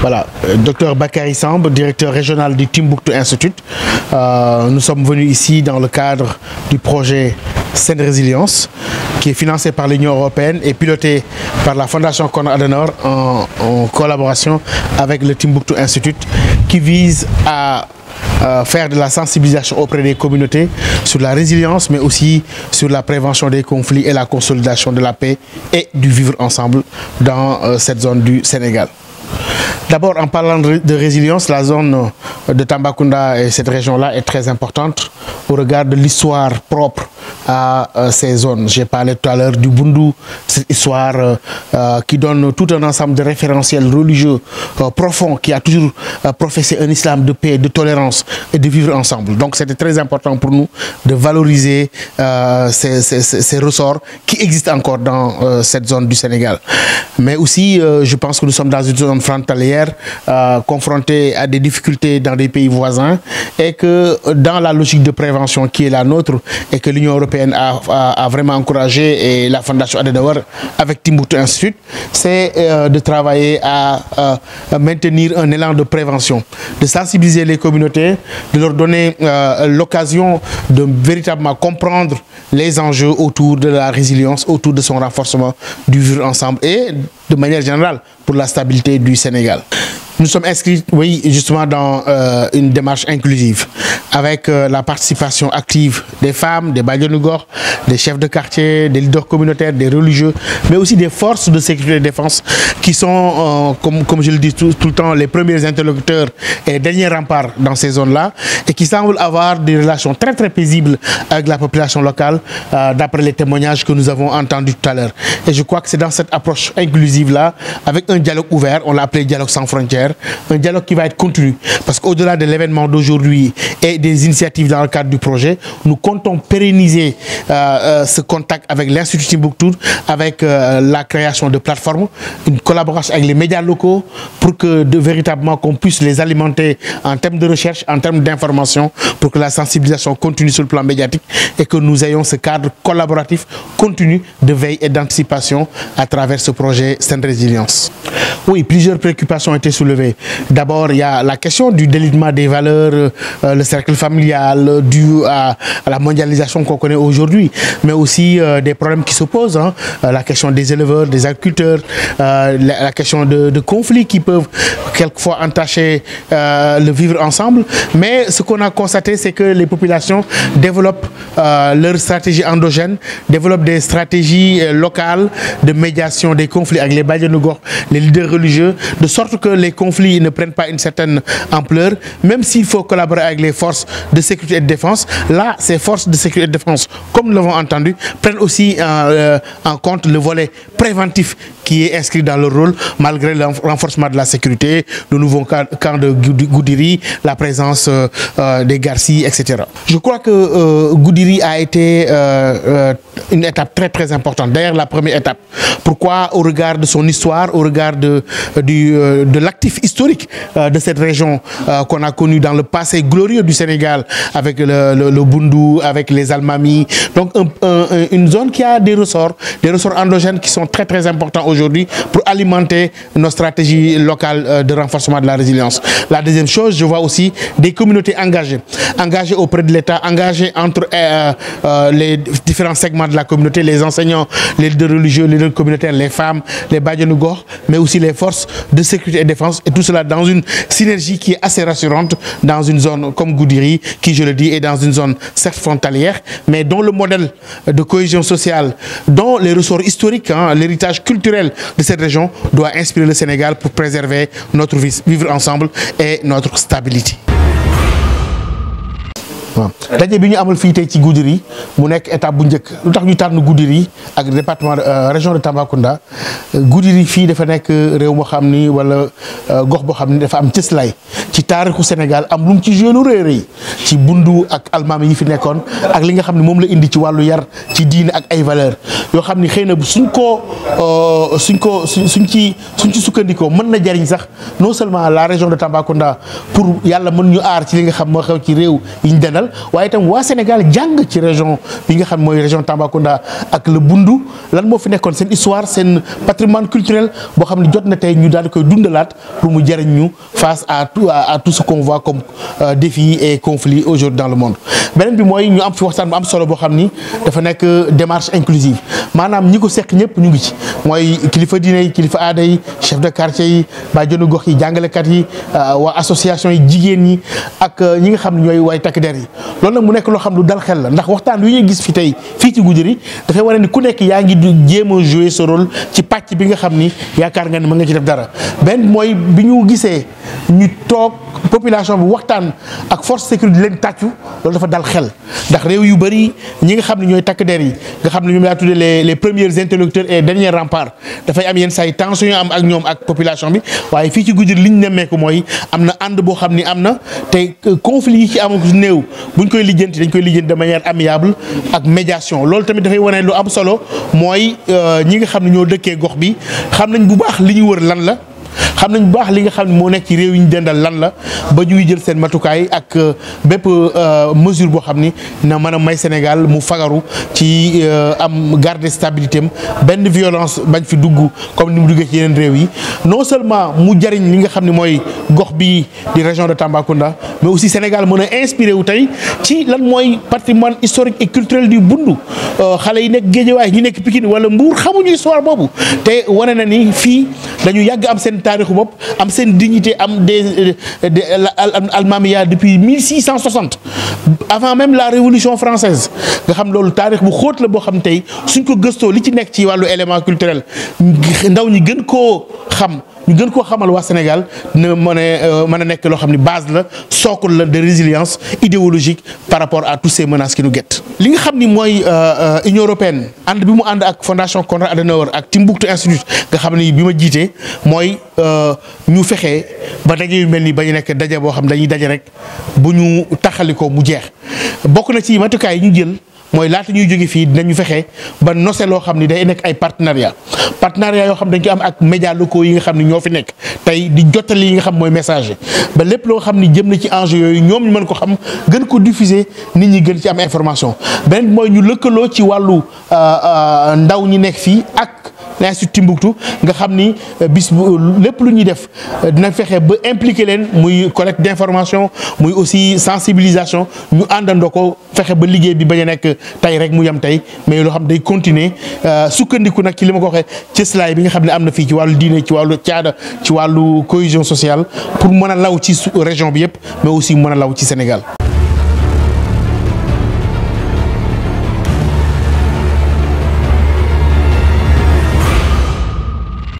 Voilà, Dr Bakary Samb, directeur régional du Timbuktu Institute. Nous sommes venus ici dans le cadre du projet Sen Résilience, qui est financé par l'Union européenne et piloté par la Fondation Konrad Adenauer en collaboration avec le Timbuktu Institute, qui vise à faire de la sensibilisation auprès des communautés sur la résilience, mais aussi sur la prévention des conflits et la consolidation de la paix et du vivre ensemble dans cette zone du Sénégal. D'abord, en parlant de résilience, la zone de Tambacounda et cette région-là est très importante au regard de l'histoire propre à ces zones. J'ai parlé tout à l'heure du Bundu, cette histoire qui donne tout un ensemble de référentiels religieux profonds, qui a toujours professé un islam de paix, de tolérance et de vivre ensemble. Donc c'était très important pour nous de valoriser ces ressorts qui existent encore dans cette zone du Sénégal. Mais aussi, je pense que nous sommes dans une zone frontalière confrontés à des difficultés dans des pays voisins et que dans la logique de prévention qui est la nôtre et que l'Union européenne a vraiment encouragé et la Fondation Adenauer avec Timbuktu Institute, c'est de travailler à maintenir un élan de prévention, de sensibiliser les communautés, de leur donner l'occasion de véritablement comprendre les enjeux autour de la résilience, autour de son renforcement du vivre ensemble et de manière générale pour la stabilité du Sénégal. Nous sommes inscrits, oui, justement dans une démarche inclusive avec la participation active des femmes, des Badianougor, des chefs de quartier, des leaders communautaires, des religieux, mais aussi des forces de sécurité et de défense qui sont, comme je le dis tout le temps, les premiers interlocuteurs et les derniers remparts dans ces zones-là et qui semblent avoir des relations très très paisibles avec la population locale d'après les témoignages que nous avons entendus tout à l'heure. Et je crois que c'est dans cette approche inclusive-là, avec un dialogue ouvert, on l'a appelé dialogue sans frontières, un dialogue qui va être continu, parce qu'au-delà de l'événement d'aujourd'hui et des initiatives dans le cadre du projet, nous comptons pérenniser ce contact avec l'Institut Timbuktu, avec la création de plateformes, une collaboration avec les médias locaux pour que véritablement qu'on puisse les alimenter en termes de recherche, en termes d'information, pour que la sensibilisation continue sur le plan médiatique et que nous ayons ce cadre collaboratif continu de veille et d'anticipation à travers ce projet Sen Résilience. Oui, plusieurs préoccupations ont été soulevées. D'abord, il y a la question du délitement des valeurs, le cercle familial dû à la mondialisation qu'on connaît aujourd'hui, mais aussi des problèmes qui se posent, hein, la question des éleveurs, des agriculteurs, la question de conflits qui peuvent quelquefois entacher le vivre ensemble. Mais ce qu'on a constaté, c'est que les populations développent leur stratégie endogène, développent des stratégies locales de médiation des conflits avec les Badianougor, les leaders religieux, de sorte que les conflits ne prennent pas une certaine ampleur, même s'il faut collaborer avec les forces de sécurité et de défense. Là, ces forces de sécurité et de défense, comme nous l'avons entendu, prennent aussi en compte le volet préventif qui est inscrit dans leur rôle, malgré le renforcement de la sécurité, le nouveau camp de Goudiri, la présence des Garcis, etc. Je crois que Goudiri a été une étape très très importante, d'ailleurs la première étape. Pourquoi? Au regard de son histoire, au regard de l'actif historique de cette région qu'on a connue dans le passé glorieux du Sénégal, avec le Bundu, avec les Almami. Donc une zone qui a des ressorts endogènes qui sont très très importants aujourd'hui pour alimenter nos stratégies locales de renforcement de la résilience. La deuxième chose, je vois aussi des communautés engagées auprès de l'État, engagées entre les différents segments de la communauté, les enseignants, les leaders religieux, les leaders communautaires, les femmes, les Badianougor, mais aussi les forces de sécurité et de défense, et tout cela dans une synergie qui est assez rassurante dans une zone comme Goudiri, qui, je le dis, est dans une zone certes frontalière, mais dont le modèle de cohésion sociale, dont les ressorts historiques, hein, l'héritage culturel de cette région doit inspirer le Sénégal pour préserver notre vivre ensemble et notre stabilité. daje bi ñu amal fii tey ci Goudiri mu nekk étape bu njëkk lu tax ñu tànn Goudiri ak département région de Tambacounda. Goudiri fii dafa nekk réew moo xam ni wala gox boo xam ni dafa am cëslaay ci taarixu Sénégal, am lu mu ci joué lu rëy rëy ci Bundu ak almaami yi fi nekkoon ak li nga xam ne moom la indi ci wàllu yar ci diine ak ay valeurs yoo xam ni xëy na suñ ci sukkandikoo mën na jariñ sax non seulement la région de Tambacounda pour yàlla mën ñu aar ci li nga xam moo xew ci réew yi ñu dendal waaye itam waa Sénégal jàng ci région bi nga xam mooy région Tambacounda ak le Bundu lan moo fi nekkoon seen histoire seen patrimoine culturel boo xam ne jot na tey ñu daal di koy dundalaat pour mu jariñ ñu face à tout ce qu'on voit comme défis et conflits aujourd'hui dans le monde. beneen bi mooy ñu am fi waxtaan bu am solo boo xam ni dafa nekk démarche inclusive maanaam ñi ko seq ñëpp ñu ngi ci mooy kilifa diine yi kilifa aada yi chef de quartier yi bàjjenu gox yi jàngalekat yi waa association yi jigéen ñi ak ñi nga xam ne ñooy waay takk der yi loolu nag mu nekk loo xam lu dal xel la ndax waxtaan wi ñuy gis fi tey fii ci Goudiri dafay wane ni ku nekk yaa ngi jéem a jouer ce rôle ci pàcc bi nga xam ni yaakaar nga ni mën nga ci def dara benn mooy bi ñu gisee ñu toog population bi waxtaan ak force sécurité leen tàccu loolu dafa dal xel ndax réew yu bëri ñi nga xam ne ñooy takk der yi nga xam ne ñoom laa tuddee les premiers interlocuteurs et derniers remparts dafay am yenn saa yi tension am ak ñoom ak population bi waaye fii ci Goudiri li ñu nemmeeku mooy am na ànd boo xam ni am na te conflit yi ci am néew buñ koy lijjanti dañ koy lijjanti de manière amiable ak médiation loolu tamit dafay wane lu am solo mooy ñi nga xam ne ñoo dëkkee gox bi xam nañ bu baax li ñu wër lan la xam nañ bu baax li nga xam ne moo nekk ci réew yi ñu dendal lan la ba ñu ngi jël seen matukaay ak bépp mesure boo xam ni na mën a may Sénégal mu fagaru ci am garder stabilité am benn violence bañ fi dugg comme ni mu duggee ci yeneen réew yi non seulement mu jariñ li nga xam ne mooy gox bi di région de Tambacounda mais aussi Sénégal mën a inspiré wu tey ci lan mooy patrimoine historique et culturel du Bundu xale yi nekk Guédiawaye ñu nekk Pikine wala Mbour xamuñu histoire boobu te wane na ni fii dañu yàgg am seen taarixu bopp am seen dignité am des almamiya depuis 1660 avant même la révolution française nga xam loolu taarix bu xóot la boo xam tey suñ ko gëstoo li ci nekk ci wàllu élément culturel ndaw ñi gën koo xam ñu gën koo xamal waa Sénégal ne mën a nekk loo xam ne base la socle la de résilience idéologique par rapport à tous ces menaces qui nous guettent. li nga xam ni mooy Union européenne ànd bi mu ànd ak fondation Konrad Adenauer ak Timbuktu Institute nga xam ni bi ma jiitee mooy ñu fexe ba daje yu mel ni ba ñu nekk daje boo xam dañuy daje rek bu ñu taxali ko mu jeex bokk na ci matukaay yi ñu jël. mooy laata ñuy jóge fii dinañu fexe ba nose loo xam ni day nekk ay partenariat yoo xam dañ ko am ak médias locaux yi nga xam ni ñoo fi nekk tey di jottali yi nga xam mooy message ba lépp loo xam ni jëm na ci enjeu yooyu ñoom ñu mën ko xam gën ko diffuser nit ñi gën ci am information beneen mooy ñu lëkkaloo ci wàllu ndaw ñi nekk fii ak l'Institut Timbuktu nga xam ni bis bu lépp lu ñuy def dina fexe ba impliquer leen muy collecte d'information muy aussi sensibilisation ñu àndandoo ko fexe ba liggéey bi bañ a nekk tey rek mu yem tey mais loo xam day continuer sukkandiku nag ci li ma ko waxee cëslaay bi nga xam ne am na fii ci wàllu diine ci wàllu caada ci wàllu cohésion sociale pour mën a law ci région bi yëpp mais aussi mën a law ci Sénégal.